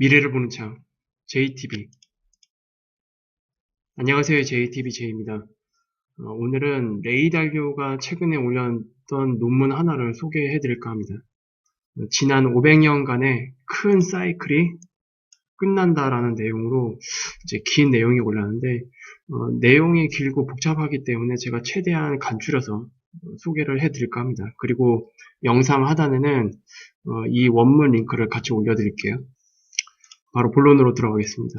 미래를 보는 창, JTB. 안녕하세요. JTB J입니다. 오늘은 레이 달료가 최근에 올렸던 논문 하나를 소개해 드릴까 합니다. 지난 500년간의 큰 사이클이 끝난다라는 내용으로 이제 긴 내용이 올랐는데, 내용이 길고 복잡하기 때문에 제가 최대한 간추려서 소개를 해 드릴까 합니다. 그리고 영상 하단에는 이 원문 링크를 같이 올려드릴게요. 바로 본론으로 들어가겠습니다.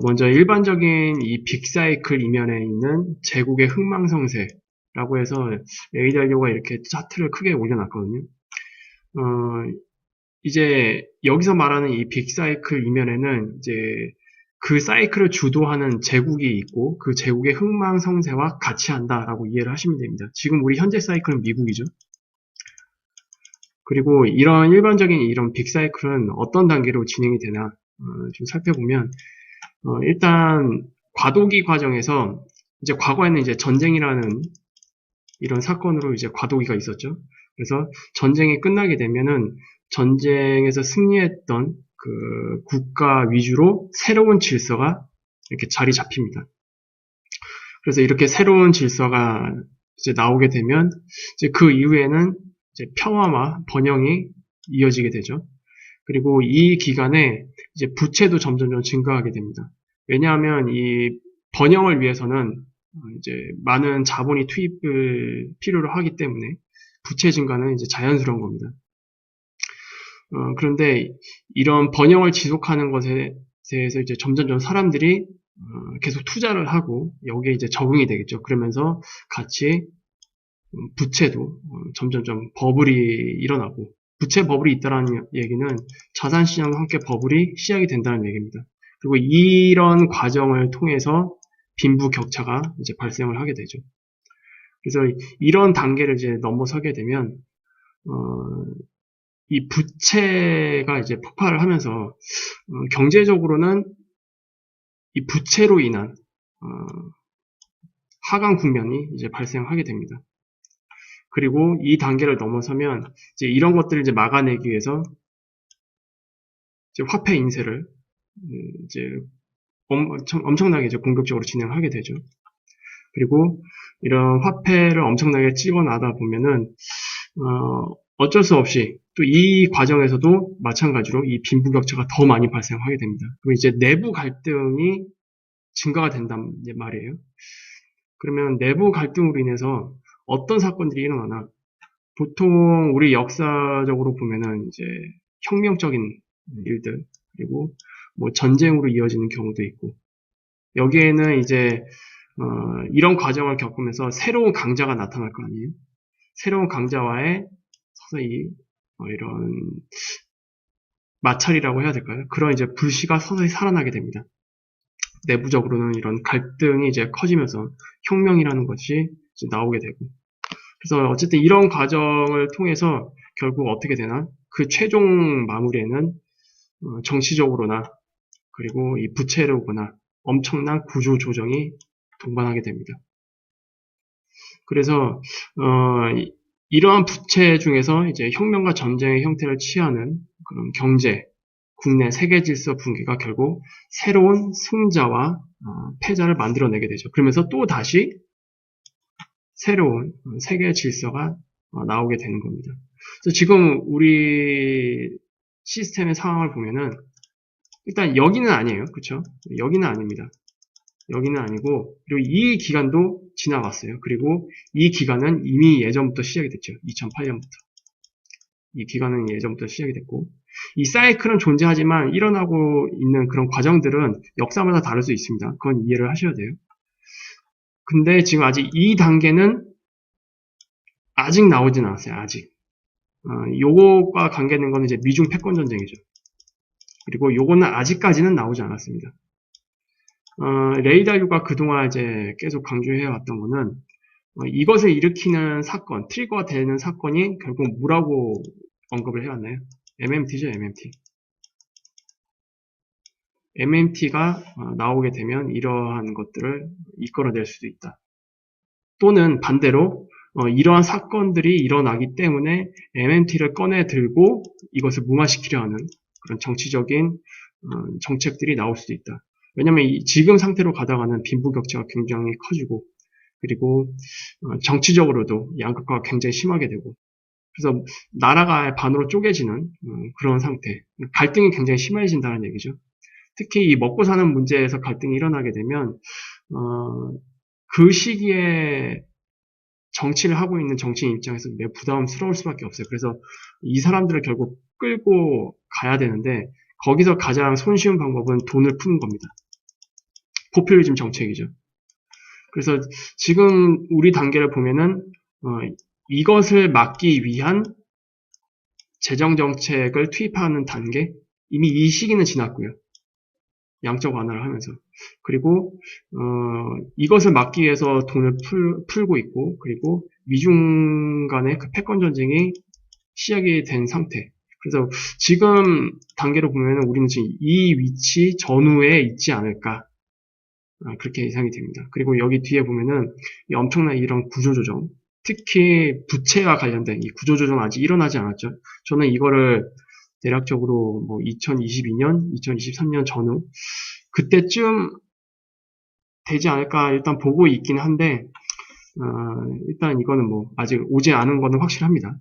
먼저 일반적인 이 빅사이클 이면에 있는 제국의 흥망성쇠라고 해서 레이 달료가 이렇게 차트를 크게 올려놨거든요. 이제 여기서 말하는 이 빅사이클 이면에는 이제 그 사이클을 주도하는 제국이 있고 그 제국의 흥망성쇠와 같이 한다라고 이해를 하시면 됩니다. 지금 우리 현재 사이클은 미국이죠. 그리고 이런 일반적인 이런 빅사이클은 어떤 단계로 진행이 되나 좀 살펴보면 일단 과도기 과정에서 이제 과거에는 이제 전쟁이라는 이런 사건으로 이제 과도기가 있었죠. 그래서 전쟁이 끝나게 되면은 전쟁에서 승리했던 그 국가 위주로 새로운 질서가 이렇게 자리 잡힙니다. 그래서 이렇게 새로운 질서가 이제 나오게 되면 이제 그 이후에는 이제 평화와 번영이 이어지게 되죠. 그리고 이 기간에 이제 부채도 점점 증가하게 됩니다. 왜냐하면 이 번영을 위해서는 이제 많은 자본이 투입을 필요로 하기 때문에 부채 증가는 이제 자연스러운 겁니다. 그런데 이런 번영을 지속하는 것에 대해서 이제 점점 사람들이 계속 투자를 하고 여기에 이제 적응이 되겠죠. 그러면서 같이 부채도 점점 버블이 일어나고 부채 버블이 있다는 얘기는 자산시장과 함께 버블이 시작이 된다는 얘기입니다. 그리고 이런 과정을 통해서 빈부격차가 이제 발생을 하게 되죠. 그래서 이런 단계를 이제 넘어서게 되면 이 부채가 이제 폭발을 하면서 경제적으로는 이 부채로 인한 하강 국면이 이제 발생하게 됩니다. 그리고 이 단계를 넘어서면 이제 이런 것들을 이제 막아내기 위해서 이제 화폐 인쇄를 이제 엄청나게 이제 공격적으로 진행하게 되죠. 그리고 이런 화폐를 엄청나게 찍어놔다 보면은 어쩔 수 없이 또 이 과정에서도 마찬가지로 이 빈부격차가 더 많이 발생하게 됩니다. 그리고 이제 내부 갈등이 증가가 된단 말이에요. 그러면 내부 갈등으로 인해서 어떤 사건들이 일어나나 보통 우리 역사적으로 보면은 이제 혁명적인 일들 그리고 뭐 전쟁으로 이어지는 경우도 있고 여기에는 이제 이런 과정을 겪으면서 새로운 강자가 나타날 거 아니에요. 새로운 강자와의 서서히 이런 마찰이라고 해야 될까요? 그런 이제 불씨가 서서히 살아나게 됩니다. 내부적으로는 이런 갈등이 이제 커지면서 혁명이라는 것이 이제 나오게 되고 그래서 어쨌든 이런 과정을 통해서 결국 어떻게 되나 그 최종 마무리에는 정치적으로나 그리고 이 부채로거나 엄청난 구조 조정이 동반하게 됩니다. 그래서 이러한 부채 중에서 이제 혁명과 전쟁의 형태를 취하는 그런 경제, 국내 세계 질서 붕괴가 결국 새로운 승자와 패자를 만들어내게 되죠. 그러면서 또 다시 새로운 세계 질서가 나오게 되는 겁니다. 그래서 지금 우리 시스템의 상황을 보면은 일단 여기는 아니에요. 그렇죠? 여기는 아닙니다. 여기는 아니고 그리고 이 기간도 지나갔어요. 그리고 이 기간은 이미 예전부터 시작이 됐죠. 2008년부터. 이 기간은 예전부터 시작이 됐고 이 사이클은 존재하지만 일어나고 있는 그런 과정들은 역사마다 다를 수 있습니다. 그건 이해를 하셔야 돼요. 근데 지금 아직 이 단계는 아직 나오진 않았어요. 아직. 요거과 관계된 거는 이제 미중 패권 전쟁이죠. 그리고 요거는 아직까지는 나오지 않았습니다. 레이 달료가 그동안 이제 계속 강조해 왔던 거는 이것을 일으키는 사건, 트리거가 되는 사건이 결국 뭐라고 언급을 해왔나요? MMT죠, MMT. MMT가 나오게 되면 이러한 것들을 이끌어낼 수도 있다. 또는 반대로 이러한 사건들이 일어나기 때문에 MMT를 꺼내 들고 이것을 무마시키려 하는 그런 정치적인 정책들이 나올 수도 있다. 왜냐하면 지금 상태로 가다가는 빈부격차가 굉장히 커지고 그리고 정치적으로도 양극화가 굉장히 심하게 되고 그래서 나라가 반으로 쪼개지는 그런 상태, 갈등이 굉장히 심해진다는 얘기죠. 특히 이 먹고 사는 문제에서 갈등이 일어나게 되면 그 시기에 정치를 하고 있는 정치인 입장에서 매우 부담스러울 수밖에 없어요. 그래서 이 사람들을 결국 끌고 가야 되는데 거기서 가장 손쉬운 방법은 돈을 푸는 겁니다. 포퓰리즘 정책이죠. 그래서 지금 우리 단계를 보면은 이것을 막기 위한 재정 정책을 투입하는 단계 이미 이 시기는 지났고요. 양적 완화를 하면서 그리고 이것을 막기 위해서 돈을 풀고 있고 그리고 미중 간의 그 패권 전쟁이 시작이 된 상태. 그래서 지금 단계로 보면 우리는 지금 이 위치 전후에 있지 않을까 그렇게 예상이 됩니다. 그리고 여기 뒤에 보면은 이 엄청난 이런 구조조정, 특히 부채와 관련된 이 구조조정 아직 일어나지 않았죠. 저는 이거를 대략적으로 뭐 2022년, 2023년 전후 그때쯤 되지 않을까 일단 보고 있긴 한데 일단 이거는 뭐 아직 오지 않은 거는 확실합니다.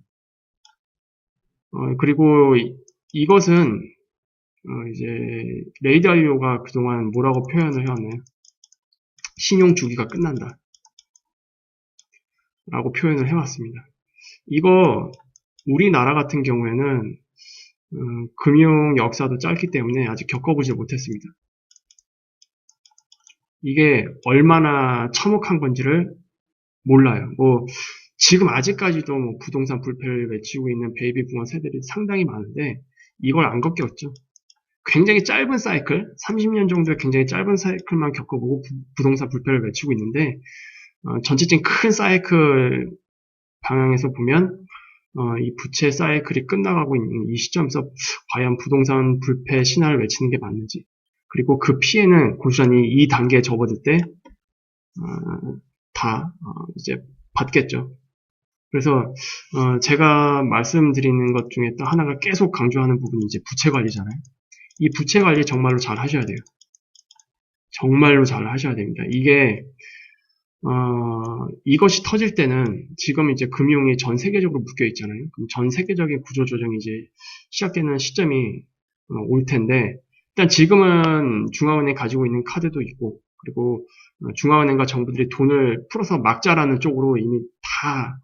그리고 이것은 이제 레이 달리오가 그동안 뭐라고 표현을 해왔나요? 신용 주기가 끝난다. 라고 표현을 해왔습니다. 이거 우리나라 같은 경우에는 금융 역사도 짧기 때문에 아직 겪어보지 못했습니다. 이게 얼마나 참혹한 건지를 몰라요. 뭐 지금 아직까지도 뭐 부동산 불패를 외치고 있는 베이비 부머 세대들이 상당히 많은데 이걸 안 겪었죠. 굉장히 짧은 사이클, 30년 정도의 굉장히 짧은 사이클만 겪어보고 부동산 불패를 외치고 있는데 전체적인 큰 사이클 방향에서 보면 이 부채 사이클이 끝나가고 있는 이 시점에서 과연 부동산 불패 신화를 외치는 게 맞는지 그리고 그 피해는 고스란히 이 단계에 접어들 때 다 이제 받겠죠. 그래서 제가 말씀드리는 것 중에 또 하나가 계속 강조하는 부분이 이제 부채 관리잖아요. 이 부채 관리 정말로 잘 하셔야 돼요. 정말로 잘 하셔야 됩니다. 이게 이것이 터질 때는 지금 이제 금융이 전 세계적으로 묶여 있잖아요. 그럼 전 세계적인 구조 조정이 이제 시작되는 시점이 올 텐데 일단 지금은 중앙은행이 가지고 있는 카드도 있고 그리고 중앙은행과 정부들이 돈을 풀어서 막자라는 쪽으로 이미 다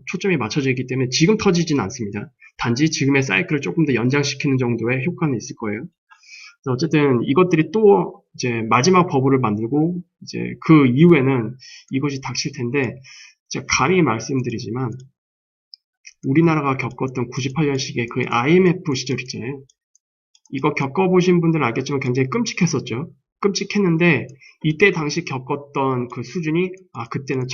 초점이 맞춰져 있기 때문에 지금 터지지는 않습니다. 단지 지금의 사이클을 조금 더 연장시키는 정도의 효과는 있을 거예요. 어쨌든 이것들이 또 이제 마지막 버블을 만들고 이제 그 이후에는 이것이 닥칠 텐데 제가 감히 말씀드리지만 우리나라가 겪었던 98년식의 그 IMF 시절 있잖아요. 이거 겪어보신 분들은 알겠지만 굉장히 끔찍했었죠. 끔찍했는데 이때 당시 겪었던 그 수준이 그때는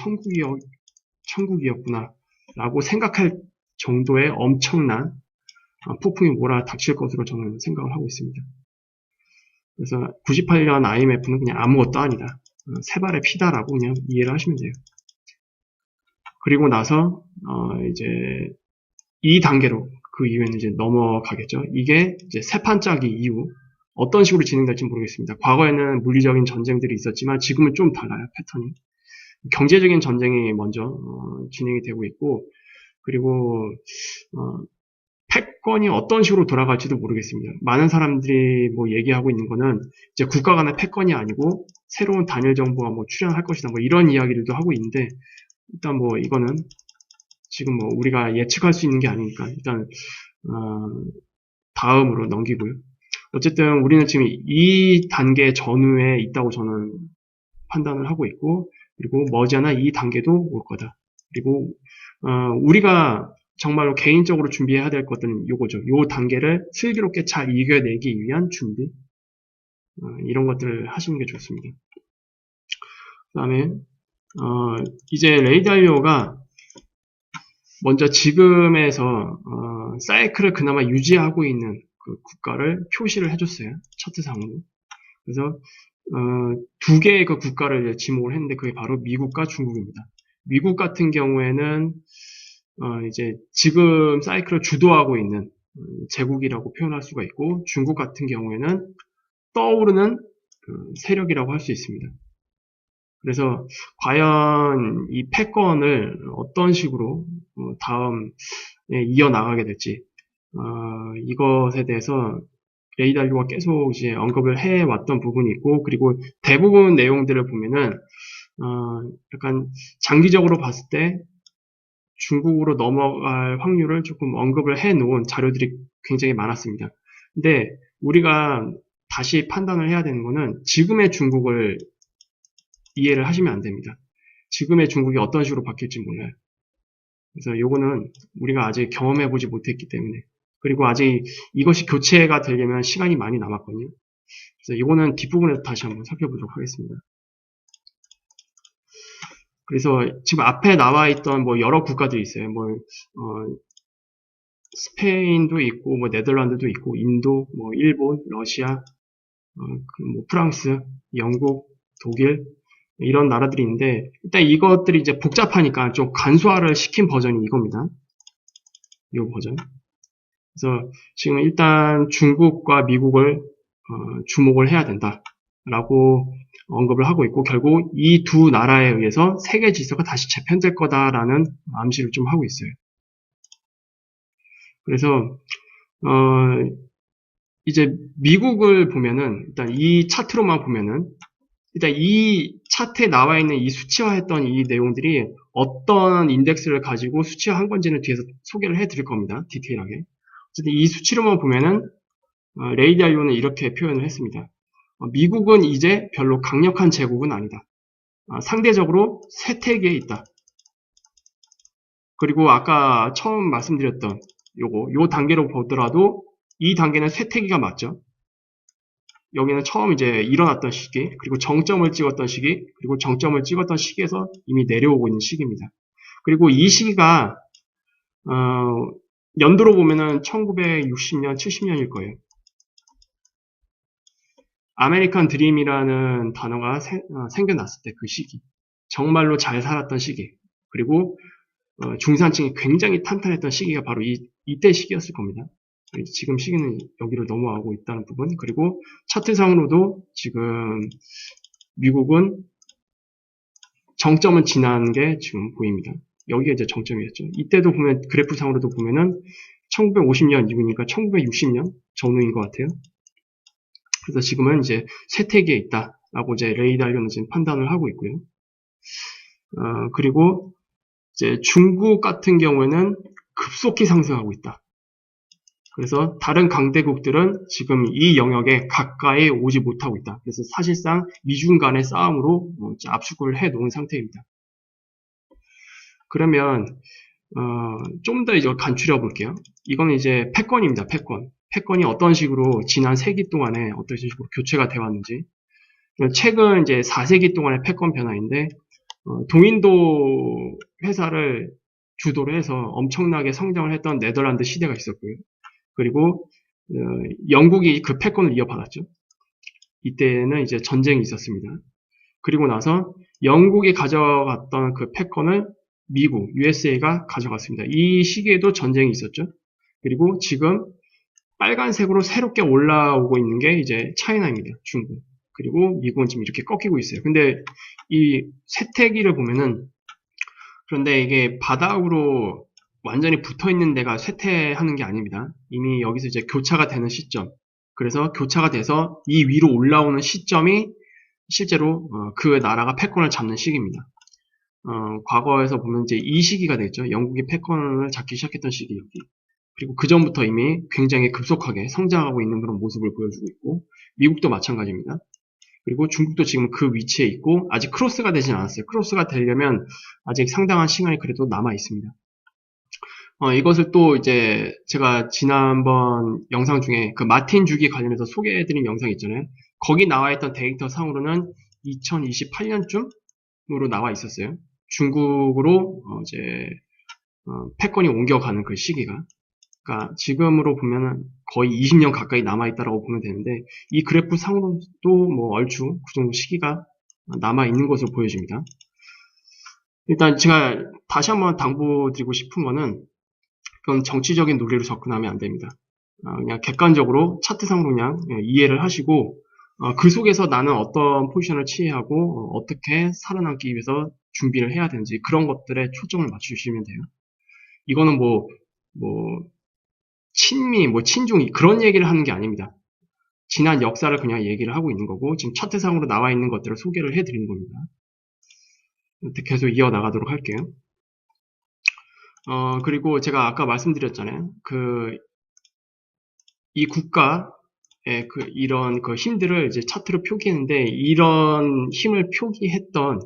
천국이었구나 라고 생각할 정도의 엄청난 폭풍이 몰아닥칠 것으로 저는 생각을 하고 있습니다. 그래서 98년 IMF는 그냥 아무것도 아니다. 세 발의 피다라고 그냥 이해를 하시면 돼요. 그리고 나서 이제 이 단계로 그 이후에는 이제 넘어가겠죠. 이게 이제 세 판짜기 이후 어떤 식으로 진행될지 모르겠습니다. 과거에는 물리적인 전쟁들이 있었지만 지금은 좀 달라요. 패턴이. 경제적인 전쟁이 먼저 진행이 되고 있고 그리고 패권이 어떤 식으로 돌아갈지도 모르겠습니다. 많은 사람들이 뭐 얘기하고 있는 거는 이제 국가 간의 패권이 아니고 새로운 단일 정부가 뭐 출현할 것이다. 뭐 이런 이야기들도 하고 있는데 일단 뭐 이거는 지금 뭐 우리가 예측할 수 있는 게 아니니까 일단 다음으로 넘기고요. 어쨌든 우리는 지금 이 단계 전후에 있다고 저는 판단을 하고 있고 그리고 머지않아 이 단계도 올 거다. 그리고 우리가 정말로 개인적으로 준비해야 될 것들은 요거죠. 요 단계를 슬기롭게 잘 이겨내기 위한 준비 이런 것들을 하시는 게 좋습니다. 그 다음에 이제 레이 달리오가 먼저 지금에서 사이클을 그나마 유지하고 있는 그 국가를 표시를 해줬어요. 차트상으로. 그래서 두 개의 그 국가를 지목을 했는데 그게 바로 미국과 중국입니다. 미국 같은 경우에는 이제 지금 사이클을 주도하고 있는 제국이라고 표현할 수가 있고, 중국 같은 경우에는 떠오르는 세력이라고 할 수 있습니다. 그래서 과연 이 패권을 어떤 식으로 다음에 이어나가게 될지, 이것에 대해서 레이 달리오가 계속 이제 언급을 해왔던 부분이 있고, 그리고 대부분 내용들을 보면은 약간 장기적으로 봤을 때 중국으로 넘어갈 확률을 조금 언급을 해놓은 자료들이 굉장히 많았습니다. 근데 우리가 다시 판단을 해야 되는 거는 지금의 중국을 이해를 하시면 안 됩니다. 지금의 중국이 어떤 식으로 바뀔지 몰라요. 그래서 요거는 우리가 아직 경험해보지 못했기 때문에, 그리고 아직 이것이 교체가 되려면 시간이 많이 남았거든요. 그래서 이거는 뒷부분에서 다시 한번 살펴보도록 하겠습니다. 그래서 지금 앞에 나와 있던 뭐 여러 국가들이 있어요. 스페인도 있고, 뭐 네덜란드도 있고, 인도, 뭐 일본, 러시아, 뭐 프랑스, 영국, 독일, 이런 나라들이 있는데, 일단 이것들이 이제 복잡하니까 좀 간소화를 시킨 버전이 이겁니다. 이 버전. 그래서 지금 일단 중국과 미국을 주목을 해야 된다라고 언급을 하고 있고, 결국 이 두 나라에 의해서 세계 질서가 다시 재편될 거다라는 암시를 좀 하고 있어요. 그래서 이제 미국을 보면은 일단 이 차트로만 보면은 일단 이 차트에 나와 있는 이 수치화했던 이 내용들이 어떤 인덱스를 가지고 수치화한 건지는 뒤에서 소개를 해드릴 겁니다. 디테일하게. 어쨌든 이 수치로만 보면은 레이 달리오는 이렇게 표현을 했습니다. 미국은 이제 별로 강력한 제국은 아니다. 상대적으로 쇠퇴기에 있다. 그리고 아까 처음 말씀드렸던 요 단계로 보더라도 이 단계는 쇠퇴기가 맞죠. 여기는 처음 이제 일어났던 시기, 그리고 정점을 찍었던 시기, 그리고 정점을 찍었던 시기에서 이미 내려오고 있는 시기입니다. 그리고 이 시기가 연도로 보면은 1960년, 70년일 거예요. 아메리칸 드림이라는 단어가 생겨났을 때 그 시기, 정말로 잘 살았던 시기, 그리고 중산층이 굉장히 탄탄했던 시기가 바로 이때 시기였을 겁니다. 지금 시기는 여기로 넘어가고 있다는 부분, 그리고 차트상으로도 지금 미국은 정점은 지난 게 지금 보입니다. 여기가 이제 정점이었죠. 이때도 보면 그래프상으로도 보면은 1950년 이후니까 1960년 전후인 것 같아요. 그래서 지금은 이제 쇠퇴기에 있다라고 이제 레이 달리오는 지금 판단을 하고 있고요. 그리고 이제 중국 같은 경우에는 급속히 상승하고 있다. 그래서 다른 강대국들은 지금 이 영역에 가까이 오지 못하고 있다. 그래서 사실상 미중 간의 싸움으로 압축을 해 놓은 상태입니다. 그러면 좀 더 이제 간추려 볼게요. 이거는 이제 패권입니다. 패권. 패권이 어떤 식으로 지난 세기 동안에 어떤 식으로 교체가 되어 왔는지. 최근 이제 4세기 동안의 패권 변화인데 동인도 회사를 주도로 해서 엄청나게 성장을 했던 네덜란드 시대가 있었고요. 그리고 영국이 그 패권을 이어받았죠. 이때는 이제 전쟁이 있었습니다. 그리고 나서 영국이 가져갔던 그 패권을 미국, USA가 가져갔습니다. 이 시기에도 전쟁이 있었죠. 그리고 지금 빨간색으로 새롭게 올라오고 있는 게 이제 차이나입니다. 중국. 그리고 미국은 지금 이렇게 꺾이고 있어요. 근데 이 쇠퇴기를 보면은, 그런데 이게 바닥으로 완전히 붙어 있는 데가 쇠퇴하는 게 아닙니다. 이미 여기서 이제 교차가 되는 시점. 그래서 교차가 돼서 이 위로 올라오는 시점이 실제로 그 나라가 패권을 잡는 시기입니다. 과거에서 보면 이제 이 시기가 되겠죠. 영국이 패권을 잡기 시작했던 시기 여기. 그리고 그 전부터 이미 굉장히 급속하게 성장하고 있는 그런 모습을 보여주고 있고, 미국도 마찬가지입니다. 그리고 중국도 지금 그 위치에 있고, 아직 크로스가 되진 않았어요. 크로스가 되려면 아직 상당한 시간이 그래도 남아 있습니다. 이것을 또 이제 제가 지난번 영상 중에 그 마틴 주기 관련해서 소개해드린 영상 있잖아요. 거기 나와 있던 데이터 상으로는 2028년쯤으로 나와 있었어요. 중국으로 이제 패권이 옮겨가는 그 시기가. 그러니까 지금으로 보면은 거의 20년 가까이 남아있다라고 보면 되는데, 이 그래프 상으로도 뭐 얼추 그 정도 시기가 남아있는 것으로 보여집니다. 일단 제가 다시 한번 당부드리고 싶은 거는, 그건 정치적인 논리로 접근하면 안 됩니다. 그냥 객관적으로 차트상으로 그냥 이해를 하시고 그 속에서 나는 어떤 포지션을 취하고 어떻게 살아남기 위해서 준비를 해야 되는지 그런 것들에 초점을 맞추시면 돼요. 이거는 뭐 친미, 친중 그런 얘기를 하는 게 아닙니다. 지난 역사를 그냥 얘기를 하고 있는 거고 지금 차트상으로 나와 있는 것들을 소개를 해드리는 겁니다. 계속 이어나가도록 할게요. 그리고 제가 아까 말씀드렸잖아요. 이 국가의 이런 힘들을 이제 차트로 표기했는데, 이런 힘을 표기했던,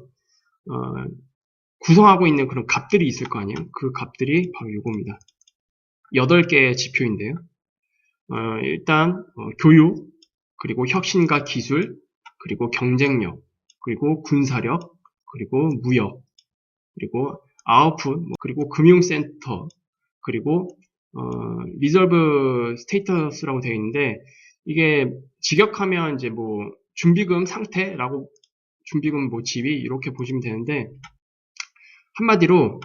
구성하고 있는 그런 값들이 있을 거 아니에요? 그 값들이 바로 이겁니다. 8개의 지표인데요. 일단, 교육, 그리고 혁신과 기술, 그리고 경쟁력, 그리고 군사력, 그리고 무역, 그리고 아웃풋, 그리고 금융센터, 그리고 리저브 스테이터스라고 되어 있는데 이게 직역하면 이제 준비금 상태라고 준비금 지위 이렇게 보시면 되는데 한마디로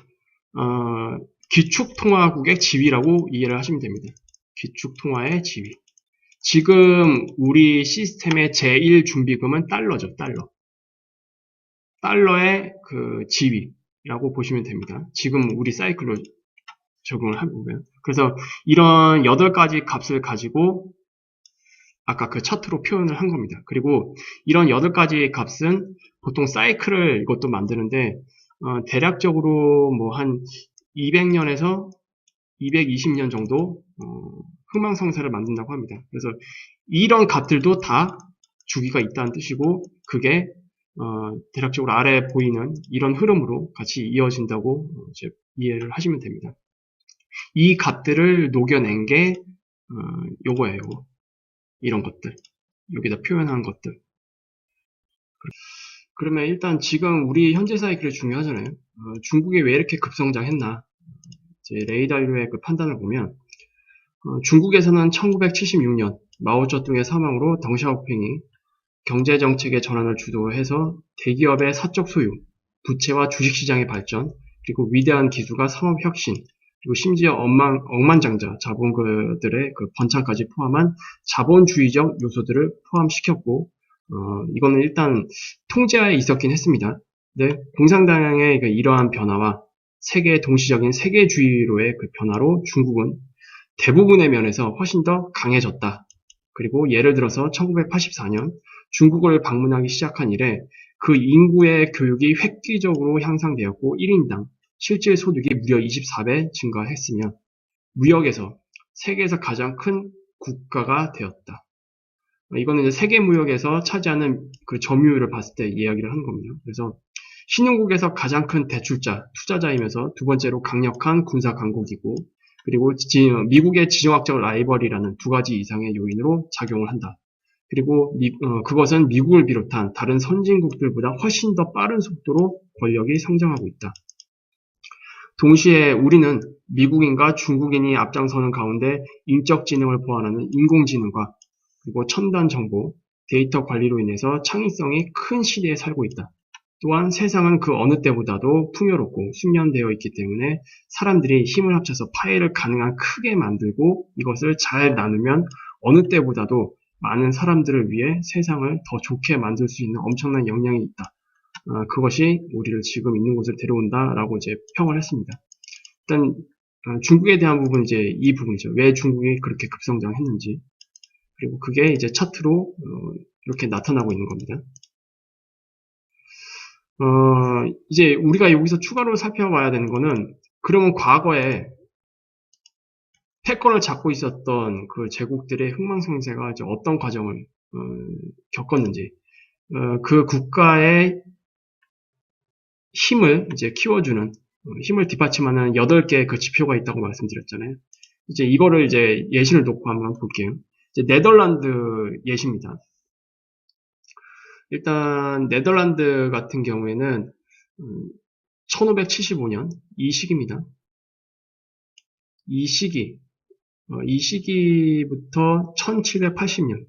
기축통화국의 지위라고 이해를 하시면 됩니다. 기축통화의 지위. 지금 우리 시스템의 제1 준비금은 달러죠. 달러의 그 지위라고 보시면 됩니다. 지금 우리 사이클로 적용을 해보고요. 그래서 이런 8가지 값을 가지고 아까 그 차트로 표현을 한 겁니다. 그리고 이런 8가지 값은 보통 사이클을 이것도 만드는데 대략적으로 한 200년에서 220년 정도 흥망성쇠를 만든다고 합니다. 그래서 이런 값들도 다 주기가 있다는 뜻이고 그게 대략적으로 아래 보이는 이런 흐름으로 같이 이어진다고 이제 이해를 하시면 됩니다. 이 값들을 녹여낸 게 요거예요. 이런 것들. 여기다 표현한 것들. 그러면 일단 지금 우리 현재 사이클이 중요하잖아요. 중국이 왜 이렇게 급성장했나. 이제 레이달료의 그 판단을 보면 중국에서는 1976년 마오쩌둥의 사망으로 덩샤오핑이 경제정책의 전환을 주도해서 대기업의 사적 소유, 부채와 주식시장의 발전, 그리고 위대한 기술과 산업혁신, 그리고 심지어 억만장자 자본가들의 그 번창까지 포함한 자본주의적 요소들을 포함시켰고, 이거는 일단 통제하에 있었긴 했습니다. 근데 공산당의 이러한 변화와 세계 동시적인 세계주의로의 그 변화로 중국은 대부분의 면에서 훨씬 더 강해졌다. 그리고 예를 들어서 1984년 중국을 방문하기 시작한 이래 그 인구의 교육이 획기적으로 향상되었고 1인당 실질 소득이 무려 24배 증가했으며 무역에서 세계에서 가장 큰 국가가 되었다. 이거는 이제 세계 무역에서 차지하는 그 점유율을 봤을 때 이야기를 하는 겁니다. 그래서 신흥국에서 가장 큰 대출자, 투자자이면서 두 번째로 강력한 군사 강국이고 그리고 미국의 지정학적 라이벌이라는 2가지 이상의 요인으로 작용을 한다. 그리고 그것은 미국을 비롯한 다른 선진국들보다 훨씬 더 빠른 속도로 권력이 성장하고 있다. 동시에 우리는 미국인과 중국인이 앞장서는 가운데 인적지능을 보완하는 인공지능과 그리고 첨단 정보, 데이터 관리로 인해서 창의성이 큰 시대에 살고 있다. 또한 세상은 그 어느 때보다도 풍요롭고 숙련되어 있기 때문에 사람들이 힘을 합쳐서 파일을 가능한 크게 만들고 이것을 잘 나누면 어느 때보다도 많은 사람들을 위해 세상을 더 좋게 만들 수 있는 엄청난 역량이 있다. 그것이 우리를 지금 있는 곳에 데려온다라고 이제 평을 했습니다. 일단 중국에 대한 부분 이제 이 부분이죠. 왜 중국이 그렇게 급성장했는지 그리고 그게 이제 차트로 이렇게 나타나고 있는 겁니다. 이제 우리가 여기서 추가로 살펴봐야 되는 거는 그러면 과거에 패권을 잡고 있었던 그 제국들의 흥망성쇠가 이제 어떤 과정을 겪었는지 그 국가의 힘을 이제 키워주는 힘을 뒷받침하는 8개의 그 지표가 있다고 말씀드렸잖아요. 이제 이거를 이제 예시를 놓고 한번 볼게요. 이제 네덜란드 예시입니다. 일단 네덜란드 같은 경우에는 1575년 이 시기입니다. 이 시기부터 1780년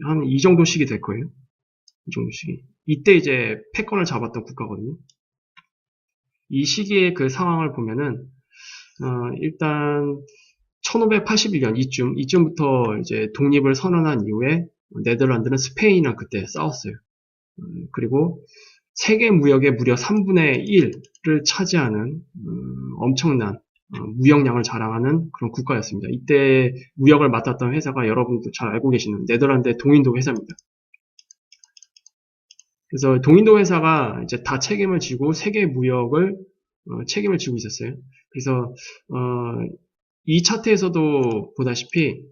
한 이 정도 시기 될 거예요. 이 정도 시기. 이때 이제 패권을 잡았던 국가거든요. 이 시기의 그 상황을 보면은 일단 1581년 이쯤부터 이제 독립을 선언한 이후에 네덜란드는 스페인이랑 그때 싸웠어요. 그리고 세계 무역의 무려 3분의 1을 차지하는 엄청난 무역량을 자랑하는 그런 국가였습니다. 이때 무역을 맡았던 회사가 여러분도 잘 알고 계시는 네덜란드의 동인도 회사입니다. 그래서 동인도 회사가 이제 다 책임을 지고 세계 무역을 책임을 지고 있었어요. 그래서 이 차트에서도 보다시피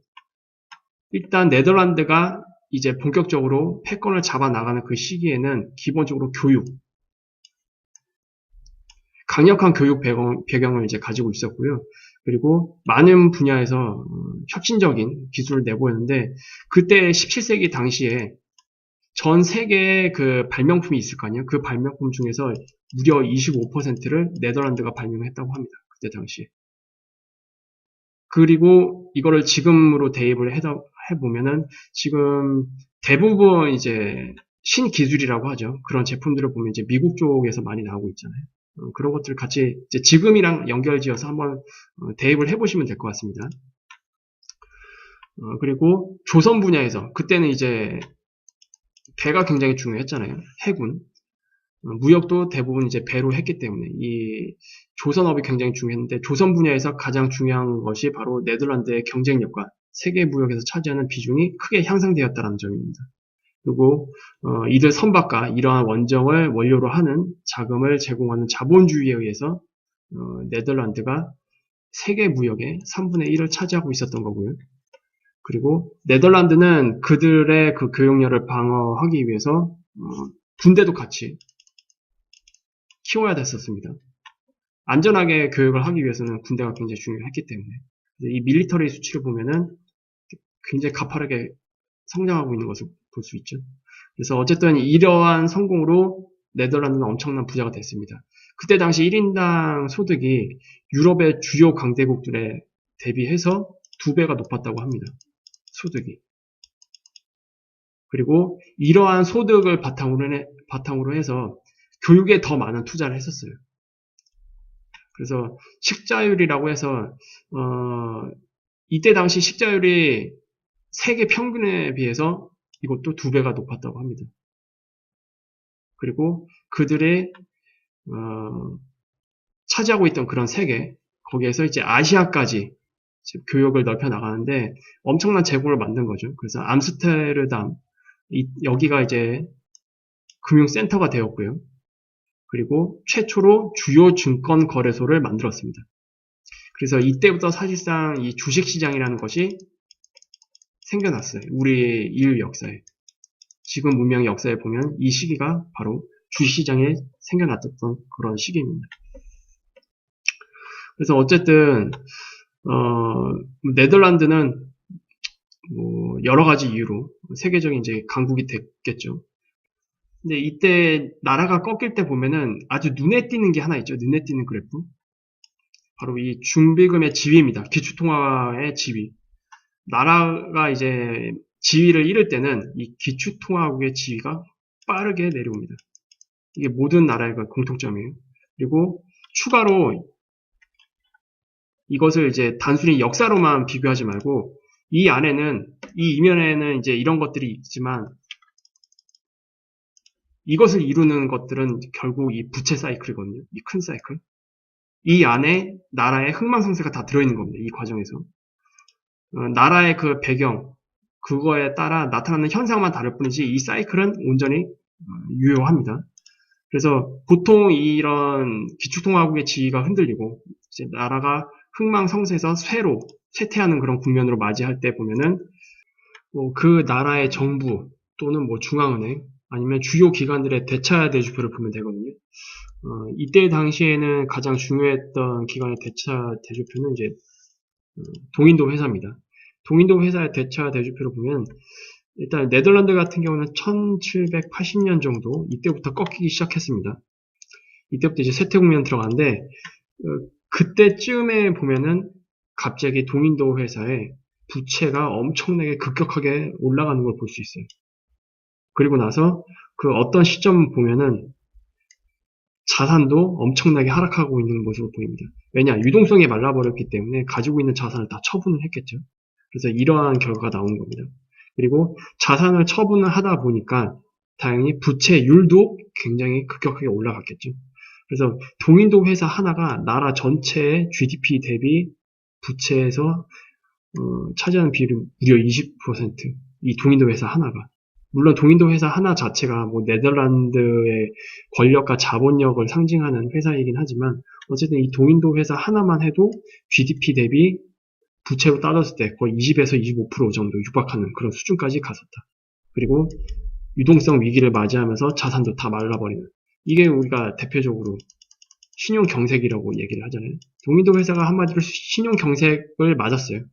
일단 네덜란드가 이제 본격적으로 패권을 잡아 나가는 그 시기에는 기본적으로 강력한 교육 배경을 이제 가지고 있었고요. 그리고 많은 분야에서 혁신적인 기술을 내보였는데 그때 17세기 당시에 전 세계에 그 발명품이 있을 거 아니에요. 그 발명품 중에서 무려 25%를 네덜란드가 발명했다고 합니다. 그때 당시에. 그리고 이거를 지금으로 대입을 해보면은 지금 대부분 이제 신기술이라고 하죠. 그런 제품들을 보면 이제 미국 쪽에서 많이 나오고 있잖아요. 그런 것들을 같이 이제 지금이랑 연결지어서 한번 대입을 해보시면 될 것 같습니다. 그리고 조선 분야에서 그때는 이제 배가 굉장히 중요했잖아요. 해군. 무역도 대부분 이제 배로 했기 때문에 이 조선업이 굉장히 중요했는데 조선 분야에서 가장 중요한 것이 바로 네덜란드의 경쟁력과 세계 무역에서 차지하는 비중이 크게 향상되었다는 점입니다. 그리고 이들 선박과 이러한 원정을 원료로 하는 자금을 제공하는 자본주의에 의해서 네덜란드가 세계 무역의 3분의 1을 차지하고 있었던 거고요. 그리고 네덜란드는 그들의 그 교역력을 방어하기 위해서 군대도 같이 키워야 됐었습니다. 안전하게 교육을 하기 위해서는 군대가 굉장히 중요했기 때문에 이 밀리터리 수치를 보면은 굉장히 가파르게 성장하고 있는 것을 볼 수 있죠. 그래서 어쨌든 이러한 성공으로 네덜란드는 엄청난 부자가 됐습니다. 그때 당시 1인당 소득이 유럽의 주요 강대국들에 대비해서 2배가 높았다고 합니다. 소득이. 그리고 이러한 소득을 바탕으로 해서 교육에 더 많은 투자를 했었어요. 그래서 식자율이라고 해서 이때 당시 식자율이 세계 평균에 비해서 이것도 2배가 높았다고 합니다. 그리고 그들의 차지하고 있던 그런 세계 거기에서 이제 아시아까지 교역을 넓혀 나가는데 엄청난 제공을 만든 거죠. 그래서 암스테르담 여기가 이제 금융센터가 되었고요. 그리고 최초로 주요 증권 거래소를 만들었습니다. 그래서 이때부터 사실상 이 주식시장이라는 것이 생겨났어요. 우리 인류 역사에. 지금 문명의 역사에 보면 이 시기가 바로 주식시장에 생겨났던 그런 시기입니다. 그래서 어쨌든 네덜란드는 뭐 여러 가지 이유로 세계적인 이제 강국이 됐겠죠. 근데 이때 나라가 꺾일 때 보면은 아주 눈에 띄는 게 하나 있죠. 눈에 띄는 그래프. 바로 이 준비금의 지위입니다. 기축통화의 지위. 나라가 이제 지위를 잃을 때는 이 기축통화국의 지위가 빠르게 내려옵니다. 이게 모든 나라의 공통점이에요. 그리고 추가로 이것을 이제 단순히 역사로만 비교하지 말고 이 안에는 이 이면에는 이제 이런 것들이 있지만 이것을 이루는 것들은 결국 이 부채 사이클이거든요. 이 큰 사이클. 이 안에 나라의 흥망성쇠가 다 들어있는 겁니다. 이 과정에서. 나라의 그 배경, 그거에 따라 나타나는 현상만 다를 뿐이지 이 사이클은 온전히 유효합니다. 그래서 보통 이런 기축통화국의 지위가 흔들리고 이제 나라가 흥망성쇠에서 쇠퇴하는 그런 국면으로 맞이할 때 보면은 그 나라의 정부 또는 뭐 중앙은행 아니면 주요 기관들의 대차 대조표를 보면 되거든요. 이때 당시에는 가장 중요했던 기관의 대차 대조표는 이제 동인도 회사입니다. 동인도 회사의 대차 대조표를 보면 일단 네덜란드 같은 경우는 1780년 정도 이때부터 꺾이기 시작했습니다. 이때부터 이제 쇠퇴 국면 들어가는데 그때쯤에 보면은 갑자기 동인도 회사의 부채가 엄청나게 급격하게 올라가는 걸 볼 수 있어요. 그리고 나서 그 어떤 시점 보면은 자산도 엄청나게 하락하고 있는 모습을 보입니다. 왜냐? 유동성이 말라버렸기 때문에 가지고 있는 자산을 다 처분을 했겠죠. 그래서 이러한 결과가 나온 겁니다. 그리고 자산을 처분을 하다 보니까 당연히 부채율도 굉장히 급격하게 올라갔겠죠. 그래서 동인도 회사 하나가 나라 전체의 GDP 대비 부채에서 차지하는 비율이 무려 20%. 이 동인도 회사 하나가. 물론 동인도 회사 하나 자체가 뭐 네덜란드의 권력과 자본력을 상징하는 회사이긴 하지만 어쨌든 이 동인도 회사 하나만 해도 GDP 대비 부채로 따졌을 때 거의 20에서 25% 정도 육박하는 그런 수준까지 갔었다. 그리고 유동성 위기를 맞이하면서 자산도 다 말라버리는. 이게 우리가 대표적으로 신용경색이라고 얘기를 하잖아요. 동인도 회사가 한마디로 신용경색을 맞았어요.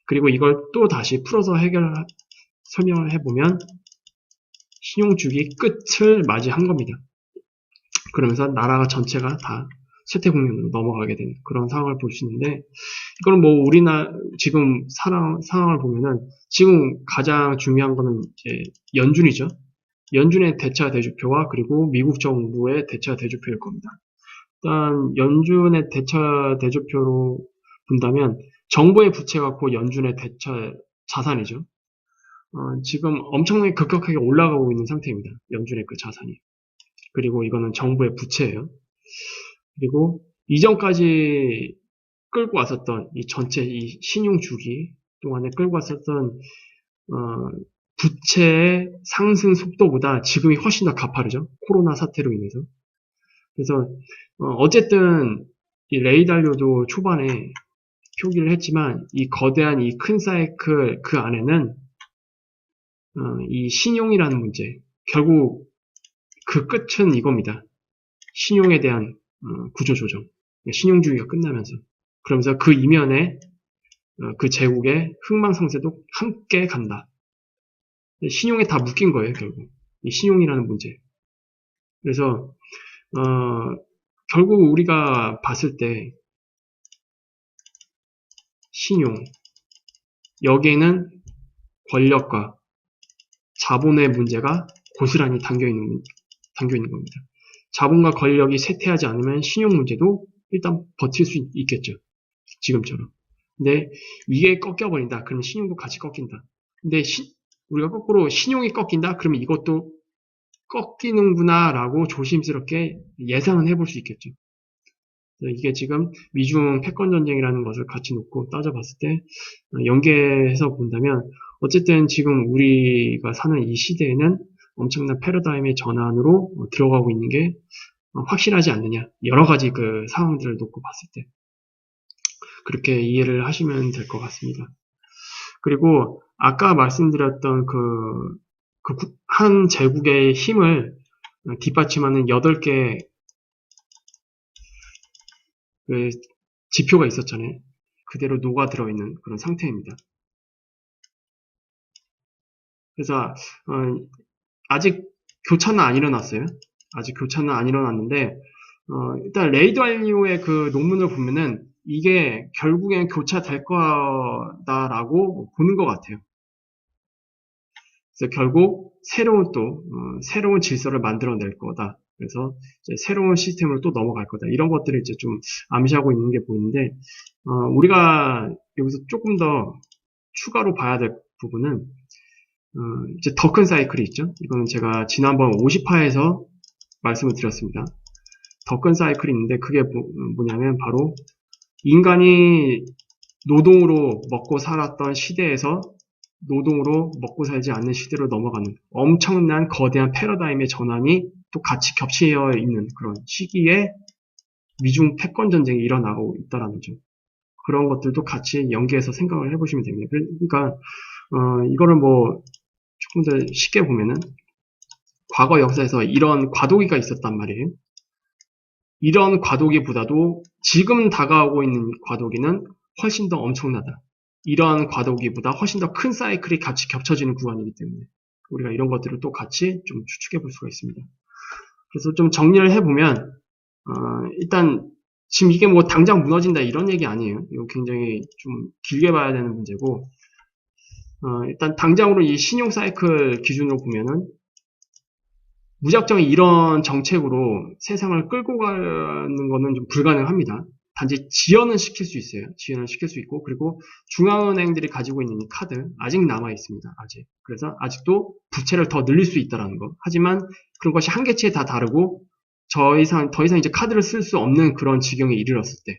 그리고 이걸 또 다시 풀어서 설명을 해보면 신용주기 끝을 맞이한 겁니다. 그러면서 나라가 전체가 다 쇠퇴국면으로 넘어가게 되는 그런 상황을 볼 수 있는데 이거는 뭐 우리나라 지금 상황을 보면은 지금 가장 중요한 거는 이제 연준이죠. 연준의 대차 대조표와 그리고 미국 정부의 대차 대조표일 겁니다. 일단 연준의 대차 대조표로 본다면 정부의 부채가 곧 연준의 대차 자산이죠. 지금 엄청나게 급격하게 올라가고 있는 상태입니다. 연준의 그 자산이. 그리고 이거는 정부의 부채예요. 그리고 이전까지 끌고 왔었던 이 전체 이 신용 주기 동안에 끌고 왔었던 부채의 상승 속도보다 지금이 훨씬 더 가파르죠. 코로나 사태로 인해서. 그래서 어쨌든 이 레이 달료도 초반에 표기를 했지만 이 거대한 이 큰 사이클 그 안에는 이 신용이라는 문제 결국 그 끝은 이겁니다. 신용에 대한 구조조정, 신용주의가 끝나면서 그러면서 그 이면에 그 제국의 흥망성쇠도 함께 간다. 신용에 다 묶인 거예요, 결국. 이 신용이라는 문제. 그래서 결국 우리가 봤을 때 신용 여기에는 권력과 자본의 문제가 고스란히 담겨 있는 겁니다. 자본과 권력이 쇠퇴하지 않으면 신용 문제도 일단 버틸 수 있겠죠. 지금처럼. 근데 이게 꺾여버린다. 그러면 신용도 같이 꺾인다. 근데 우리가 거꾸로 신용이 꺾인다. 그러면 이것도 꺾이는구나라고 조심스럽게 예상은 해볼 수 있겠죠. 이게 지금 미중 패권 전쟁이라는 것을 같이 놓고 따져봤을 때 연계해서 본다면 어쨌든 지금 우리가 사는 이 시대에는 엄청난 패러다임의 전환으로 들어가고 있는 게 확실하지 않느냐. 여러 가지 그 상황들을 놓고 봤을 때. 그렇게 이해를 하시면 될 것 같습니다. 그리고 아까 말씀드렸던 한 제국의 힘을 뒷받침하는 8개 그 지표가 있었잖아요. 그대로 녹아 들어있는 그런 상태입니다. 그래서 아직 교차는 안 일어났어요. 아직 교차는 안 일어났는데 일단 레이 달리오의 그 논문을 보면은 이게 결국엔 교차될 거다라고 보는 것 같아요. 그래서 결국 새로운 질서를 만들어낼 거다. 그래서 이제 새로운 시스템으로 또 넘어갈 거다. 이런 것들을 이제 좀 암시하고 있는 게 보이는데 우리가 여기서 조금 더 추가로 봐야 될 부분은 이제 더 큰 사이클이 있죠. 이거는 제가 지난번 50화에서 말씀을 드렸습니다. 더 큰 사이클이 있는데 그게 뭐냐면 바로 인간이 노동으로 먹고 살았던 시대에서 노동으로 먹고 살지 않는 시대로 넘어가는 엄청난 거대한 패러다임의 전환이 또 같이 겹치어 있는 그런 시기에 미중 패권 전쟁이 일어나고 있다라는 점. 그런 것들도 같이 연계해서 생각을 해보시면 됩니다. 그러니까 이거를 뭐 조금 더 쉽게 보면은 과거 역사에서 이런 과도기가 있었단 말이에요. 이런 과도기보다도 지금 다가오고 있는 과도기는 훨씬 더 엄청나다. 이러한 과도기보다 훨씬 더 큰 사이클이 같이 겹쳐지는 구간이기 때문에 우리가 이런 것들을 또 같이 좀 추측해 볼 수가 있습니다. 그래서 좀 정리를 해보면 일단 지금 이게 뭐 당장 무너진다 이런 얘기 아니에요. 이거 굉장히 좀 길게 봐야 되는 문제고 일단 당장으로 이 신용 사이클 기준으로 보면은 무작정 이런 정책으로 세상을 끌고 가는 거는 좀 불가능합니다. 단지 지연은 시킬 수 있어요. 지연을 시킬 수 있고, 그리고 중앙은행들이 가지고 있는 이 카드 아직 남아 있습니다. 아직. 그래서 아직도 부채를 더 늘릴 수 있다라는 거. 하지만 그런 것이 한계치에 다 다르고 더 이상 이제 카드를 쓸 수 없는 그런 지경에 이르렀을 때,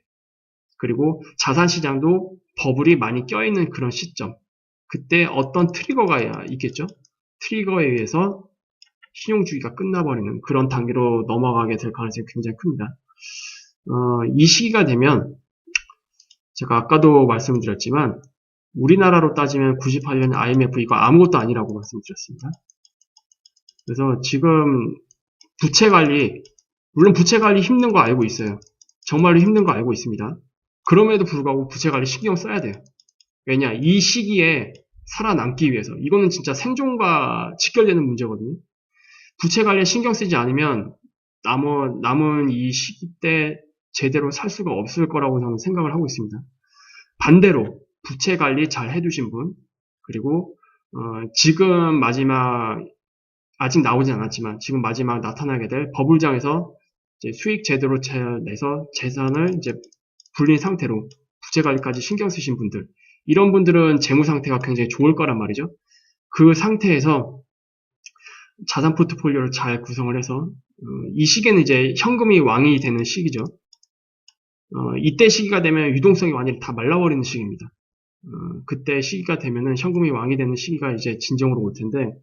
그리고 자산 시장도 버블이 많이 껴있는 그런 시점, 그때 어떤 트리거가 있겠죠? 트리거에 의해서 신용주의가 끝나버리는 그런 단계로 넘어가게 될 가능성이 굉장히 큽니다. 이 시기가 되면 제가 아까도 말씀드렸지만 우리나라로 따지면 98년 IMF 이거 아무것도 아니라고 말씀드렸습니다. 그래서 지금 부채 관리, 물론 부채 관리 힘든 거 알고 있어요. 정말로 힘든 거 알고 있습니다. 그럼에도 불구하고 부채 관리 신경 써야 돼요. 왜냐, 이 시기에 살아남기 위해서. 이거는 진짜 생존과 직결되는 문제거든요. 부채 관리에 신경 쓰지 않으면 남은 이 시기 때 제대로 살 수가 없을 거라고 저는 생각을 하고 있습니다. 반대로 부채 관리 잘 해두신 분, 그리고 지금 마지막 아직 나오진 않았지만 지금 마지막 나타나게 될 버블장에서 이제 수익 제대로 내서 재산을 이제 불린 상태로 부채 관리까지 신경 쓰신 분들, 이런 분들은 재무 상태가 굉장히 좋을 거란 말이죠. 그 상태에서 자산 포트폴리오를 잘 구성을 해서 이 시기에는 이제 현금이 왕이 되는 시기죠. 이때 시기가 되면 유동성이 완전히 다 말라버리는 시기입니다. 그때 시기가 되면은 현금이 왕이 되는 시기가 이제 진정으로 올 텐데,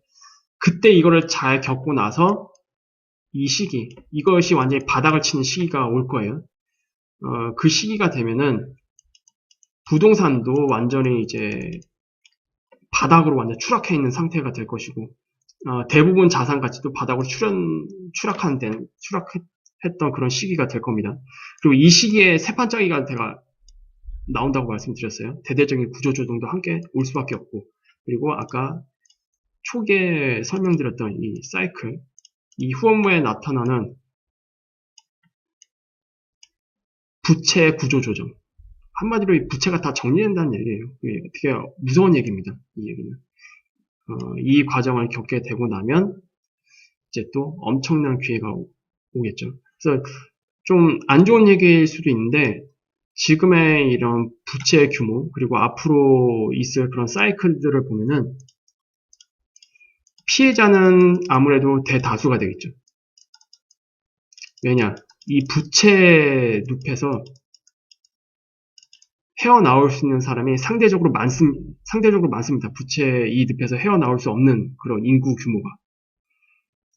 그때 이거를 잘 겪고 나서 이 시기, 이것이 완전히 바닥을 치는 시기가 올 거예요. 그 시기가 되면은 부동산도 완전히 이제 바닥으로 완전 추락해 있는 상태가 될 것이고, 대부분 자산 가치도 바닥으로 추락했던 그런 시기가 될 겁니다. 그리고 이 시기에 세판짜기가 나온다고 말씀드렸어요. 대대적인 구조조정도 함께 올 수밖에 없고, 그리고 아까 초기에 설명드렸던 이 사이클, 이 후원부에 나타나는 부채 구조조정, 한마디로 이 부채가 다 정리된다는 얘기예요. 되게 무서운 얘기입니다. 이 얘기는. 이 과정을 겪게 되고 나면 이제 또 엄청난 기회가 오겠죠. 그래서 좀 안 좋은 얘기일 수도 있는데, 지금의 이런 부채 규모, 그리고 앞으로 있을 그런 사이클들을 보면은 피해자는 아무래도 대다수가 되겠죠. 왜냐, 이 부채 늪에서 헤어나올 수 있는 사람이 상대적으로 많습니다. 부채 이 늪에서 헤어나올 수 없는 그런 인구 규모가.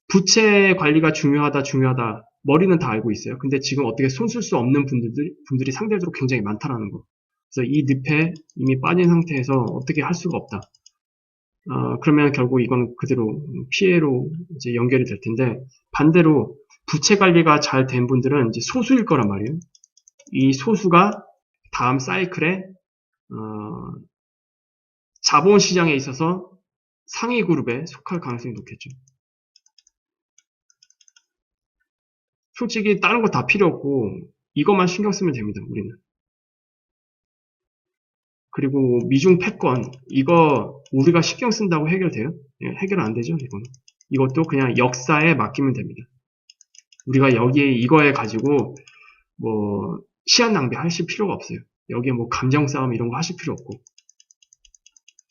부채 관리가 중요하다. 머리는 다 알고 있어요. 근데 지금 어떻게 손 쓸 수 없는 분들이 상대적으로 굉장히 많다라는 거. 그래서 이 늪에 이미 빠진 상태에서 어떻게 할 수가 없다. 그러면 결국 이건 그대로 피해로 이제 연결이 될 텐데, 반대로 부채 관리가 잘 된 분들은 이제 소수일 거란 말이에요. 이 소수가 다음 사이클에 자본시장에 있어서 상위 그룹에 속할 가능성이 높겠죠. 솔직히 다른 거 다 필요 없고 이것만 신경 쓰면 됩니다. 우리는. 그리고 미중 패권, 이거 우리가 신경 쓴다고 해결돼요? 예, 해결 안 되죠, 이건. 이것도 그냥 역사에 맡기면 됩니다. 우리가 여기에 이거에 가지고 뭐 시간 낭비 하실 필요가 없어요. 여기에 뭐 감정 싸움 이런 거 하실 필요 없고,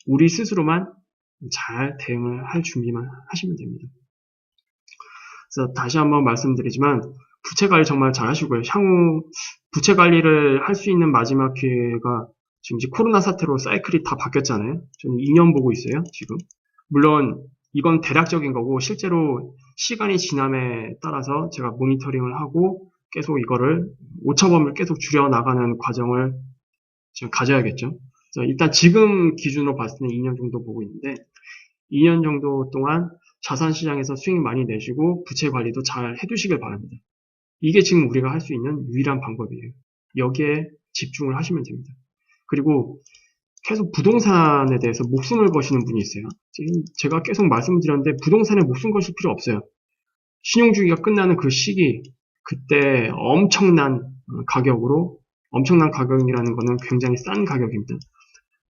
우리 스스로만 잘 대응을 할 준비만 하시면 됩니다. 그래서 다시 한번 말씀드리지만 부채 관리 정말 잘 하시고요. 향후 부채 관리를 할 수 있는 마지막 기회가 지금 이제 코로나 사태로 사이클이 다 바뀌었잖아요. 저는 2년 보고 있어요, 지금. 물론 이건 대략적인 거고 실제로 시간이 지남에 따라서 제가 모니터링을 하고 계속 이거를 오차범위를 계속 줄여나가는 과정을 지금 가져야겠죠. 그래서 일단 지금 기준으로 봤을 때는 2년 정도 보고 있는데, 2년 정도 동안 자산시장에서 수익 많이 내시고 부채 관리도 잘 해두시길 바랍니다. 이게 지금 우리가 할 수 있는 유일한 방법이에요. 여기에 집중을 하시면 됩니다. 그리고 계속 부동산에 대해서 목숨을 거시는 분이 있어요. 지금 제가 계속 말씀드렸는데 부동산에 목숨 거실 필요 없어요. 신용주의가 끝나는 그 시기, 그때 엄청난 가격이라는 거는 굉장히 싼 가격입니다.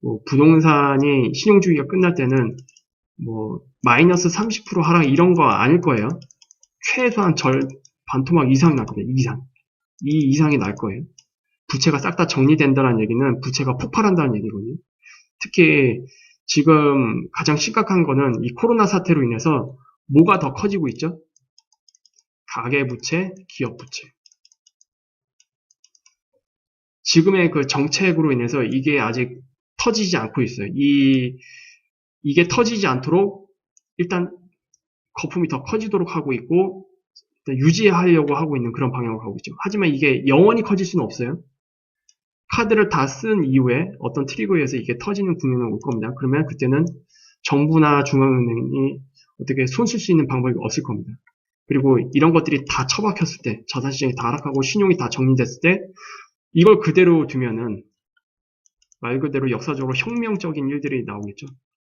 뭐 부동산이 신용주의가 끝날 때는 뭐 마이너스 30% 하락 이런 거 아닐 거예요. 최소한 반토막 이상 날 겁니다. 이 이상이 날 거예요. 부채가 싹 다 정리된다는 얘기는 부채가 폭발한다는 얘기거든요. 특히 지금 가장 심각한 거는 이 코로나 사태로 인해서 뭐가 더 커지고 있죠? 가계부채, 기업부채. 지금의 그 정책으로 인해서 이게 아직 터지지 않고 있어요. 이게 터지지 않도록 일단 거품이 더 커지도록 하고 있고 유지하려고 하고 있는 그런 방향으로 가고 있죠. 하지만 이게 영원히 커질 수는 없어요. 카드를 다 쓴 이후에 어떤 트리거에 의해서 이게 터지는 국면이 올 겁니다. 그러면 그때는 정부나 중앙은행이 어떻게 손 쓸 수 있는 방법이 없을 겁니다. 그리고 이런 것들이 다 처박혔을 때, 자산시장이 다 하락하고 신용이 다 정리됐을 때, 이걸 그대로 두면은 말 그대로 역사적으로 혁명적인 일들이 나오겠죠.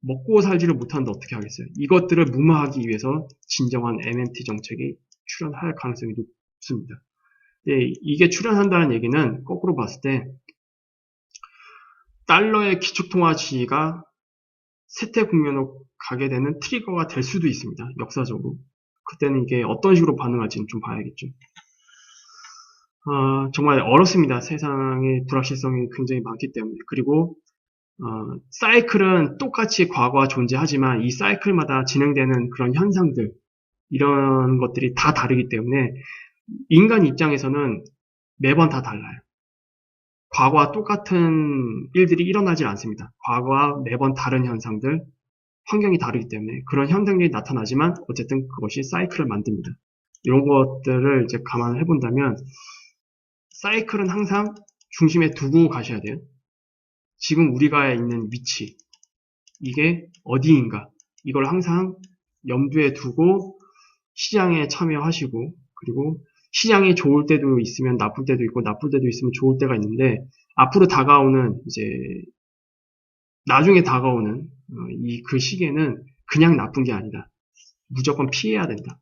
먹고 살지를 못하는데 어떻게 하겠어요? 이것들을 무마하기 위해서 진정한 MMT 정책이 출현할 가능성이 높습니다. 이게 출현한다는 얘기는 거꾸로 봤을 때 달러의 기축통화 지위가 쇠퇴 국면으로 가게 되는 트리거가 될 수도 있습니다. 역사적으로. 그때는 이게 어떤 식으로 반응할지는 좀 봐야겠죠. 정말 어렵습니다. 세상의 불확실성이 굉장히 많기 때문에. 그리고 사이클은 똑같이 과거와 존재하지만 이 사이클마다 진행되는 그런 현상들, 이런 것들이 다 다르기 때문에 인간 입장에서는 매번 다 달라요. 과거와 똑같은 일들이 일어나질 않습니다. 과거와 매번 다른 현상들, 환경이 다르기 때문에 그런 현상들이 나타나지만 어쨌든 그것이 사이클을 만듭니다. 이런 것들을 이제 감안을 해본다면 사이클은 항상 중심에 두고 가셔야 돼요. 지금 우리가 있는 위치, 이게 어디인가, 이걸 항상 염두에 두고 시장에 참여하시고, 그리고 시장이 좋을 때도 있으면 나쁠 때도 있고, 나쁠 때도 있으면 좋을 때가 있는데, 앞으로 다가오는, 나중에 다가오는, 그 시기에는 그냥 나쁜 게 아니다. 무조건 피해야 된다.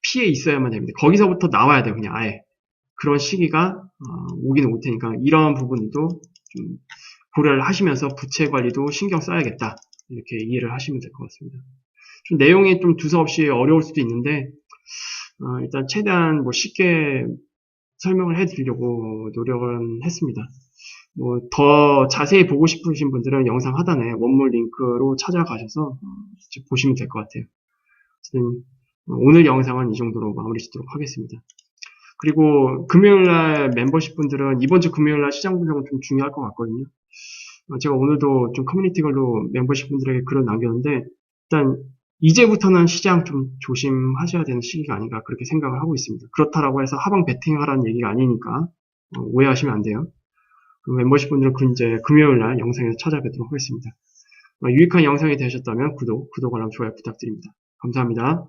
피해 있어야만 됩니다. 거기서부터 나와야 돼요, 그냥 아예. 그런 시기가, 오긴 올 테니까, 이런 부분도 좀 고려를 하시면서 부채 관리도 신경 써야겠다. 이렇게 이해를 하시면 될 것 같습니다. 좀 내용이 좀 두서없이 어려울 수도 있는데, 일단 최대한 쉽게 설명을 해드리려고 노력은 했습니다. 더 자세히 보고 싶으신 분들은 영상 하단에 원문 링크로 찾아가셔서 보시면 될 것 같아요. 오늘 영상은 이 정도로 마무리 짓도록 하겠습니다. 그리고 금요일날 멤버십 분들은 이번 주 금요일날 시장 분석은 좀 중요할 것 같거든요. 제가 오늘도 좀 커뮤니티걸로 멤버십 분들에게 글을 남겼는데, 일단 이제부터는 시장 좀 조심하셔야 되는 시기가 아닌가 그렇게 생각을 하고 있습니다. 그렇다라고 해서 하방 베팅하라는 얘기가 아니니까 오해하시면 안 돼요. 멤버십 분들은 이제 금요일날 영상에서 찾아뵙도록 하겠습니다. 유익한 영상이 되셨다면 구독, 알람, 좋아요 부탁드립니다. 감사합니다.